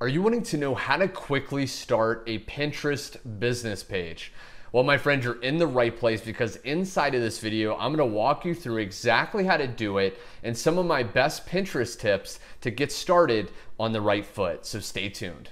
Are you wanting to know how to quickly start a Pinterest business page? Well, my friend, you're in the right place because inside of this video, I'm gonna walk you through exactly how to do it and some of my best Pinterest tips to get started on the right foot. So stay tuned.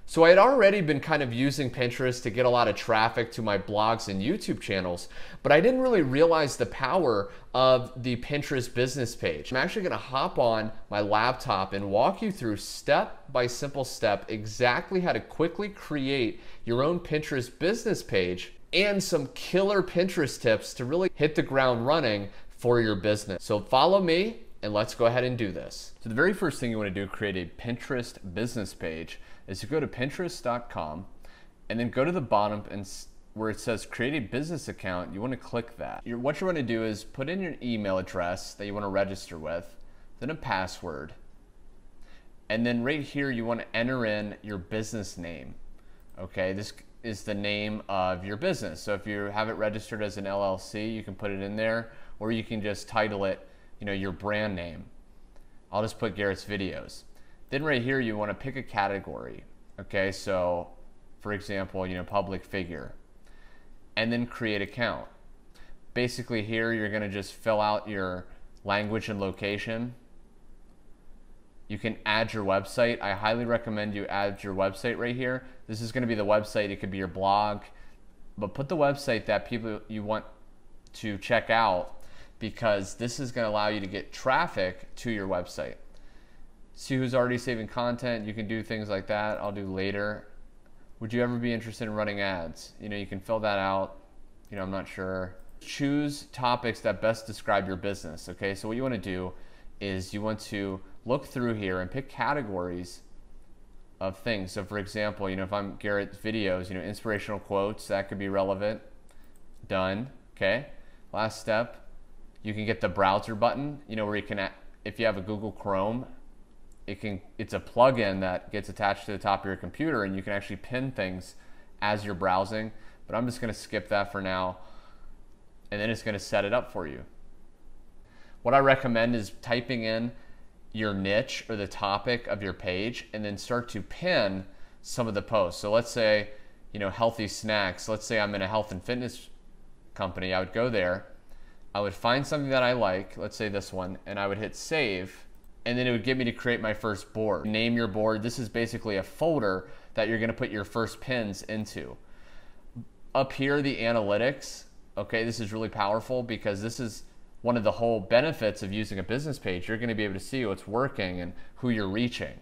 So I had already been kind of using Pinterest to get a lot of traffic to my blogs and YouTube channels, but I didn't really realize the power of the Pinterest business page. I'm actually gonna hop on my laptop and walk you through step by simple step exactly how to quickly create your own Pinterest business page and some killer Pinterest tips to really hit the ground running for your business. So follow me and let's go ahead and do this. So the very first thing you wanna do to create a Pinterest business page is to go to pinterest.com and then go to the bottom and where it says create a business account, you want to click that. What you want to do is put in your email address that you want to register with, then a password, and then right here you want to enter in your business name. Okay, this is the name of your business. So if you have it registered as an LLC, you can put it in there, or you can just title it, your brand name. I'll just put Garrett's Videos. Then right here, you want to pick a category. Okay, so for example, public figure, and then create account. Basically here, you're going to just fill out your language and location. You can add your website. I highly recommend you add your website right here. This is going to be the website. It could be your blog, but put the website that people you want to check out, because this is going to allow you to get traffic to your website. See who's already saving content. You can do things like that. I'll do later. Would you ever be interested in running ads? You can fill that out. I'm not sure. Choose topics that best describe your business. Okay, so what you want to do is you want to look through here and pick categories of things. So for example, if I'm Garrett's Videos, inspirational quotes, that could be relevant. Done. Okay. Last step, you can get the browser button, where you can, if you have a Google Chrome, it's a plugin that gets attached to the top of your computer and you can actually pin things as you're browsing, but I'm just going to skip that for now, and then it's going to set it up for you. What I recommend is typing in your niche or the topic of your page and then start to pin some of the posts. So let's say, healthy snacks. Let's say I'm in a health and fitness company. I would go there, I would find something that I like, let's say this one, and I would hit save. And then it would get me to create my first board. Name your board. This is basically a folder that you're gonna put your first pins into. Up here, the analytics, okay, this is really powerful because this is one of the whole benefits of using a business page. You're gonna be able to see what's working and who you're reaching.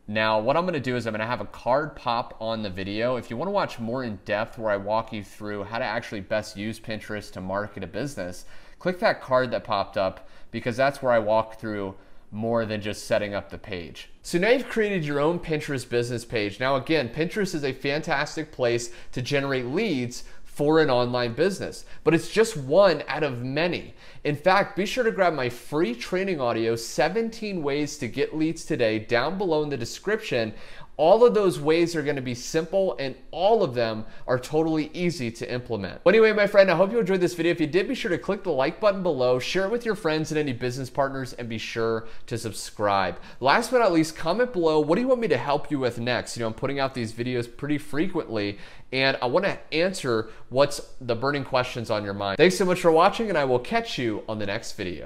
Now, what I'm gonna do is I'm gonna have a card pop on the video. If you wanna watch more in depth where I walk you through how to actually best use Pinterest to market a business, click that card that popped up because that's where I walk through more than just setting up the page. So now you've created your own Pinterest business page. Now again, Pinterest is a fantastic place to generate leads for an online business, but it's just one out of many. In fact, be sure to grab my free training audio, 17 ways to get leads today, down below in the description. All of those ways are gonna be simple and all of them are totally easy to implement. Well, anyway, my friend, I hope you enjoyed this video. If you did, be sure to click the like button below, share it with your friends and any business partners, and be sure to subscribe. Last but not least, comment below, what do you want me to help you with next? I'm putting out these videos pretty frequently and I wanna answer what's the burning questions on your mind. Thanks so much for watching and I will catch you on the next video.